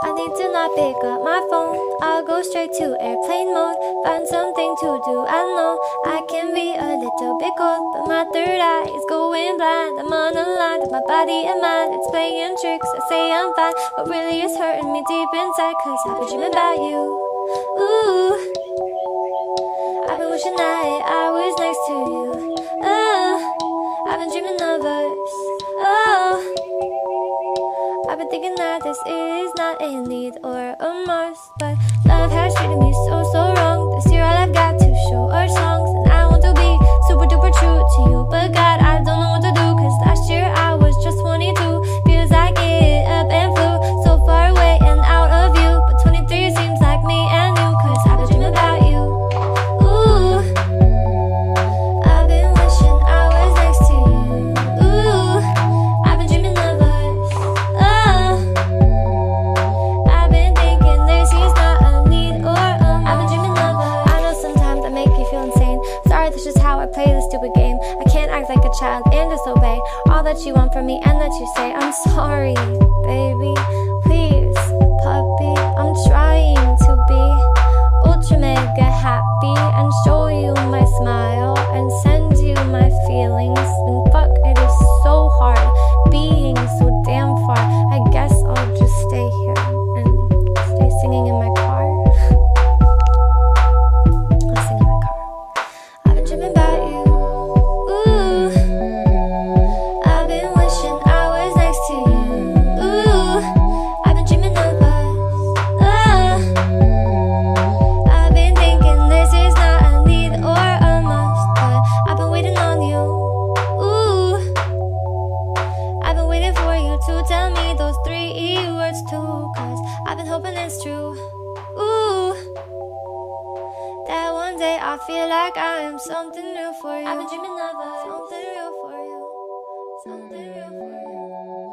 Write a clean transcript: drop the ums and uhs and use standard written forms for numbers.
I need to not pick up my phone. I'll go straight to airplane mode. Find something to do. I know I can be a little bit cold, but my third eye is going blind. I'm on a line with my body and mind. It's playing tricks. I say I'm fine, but really it's hurting me deep inside. Cause I've been dreaming about you. Ooh, I've been wishing that I was next to you. Oh, I've been dreaming of us. Oh, I've been thinking that this is not a need or a must, but love has treated me so wrong. This year all I've got to show are songs, and I want to be super duper true to you, but God, I don't know what to do. Cause last year I was just 22. Feels like it up and flew so far away and out of view, but 23 seems like me and you. Cause I've been dreaming about you. Ooh, I've been wishing I was next to you. Ooh, I've been dreaming of us. Oh, I've been thinking this is not a need or a must. I've been dreaming of us. I know sometimes I make you feel insane. Sorry, that's just how I play this stupid game. I can't act like a child and disobey all that you want from me and that you say. I'm sorry, baby. Please, puppy. I'm trying to be ultra mega happy and show you my smile and send you my feelings. And fuck, it is so hard being so damn far. I guess I'll just stay here and stay singing in my car. I'll sing in my car. I've been dreaming about you. Ooh, I've been wishing I was next to you. Ooh, I've been dreaming of us. Oh, I've been thinking this is not a need or a must, but I've been waiting on you. Ooh, I've been waiting for you to tell me those 3 words too. Cause I've been hoping it's true. Ooh, that one day I feel like I am something real for you. I've been dreaming of us. Something real for you. Something real for you.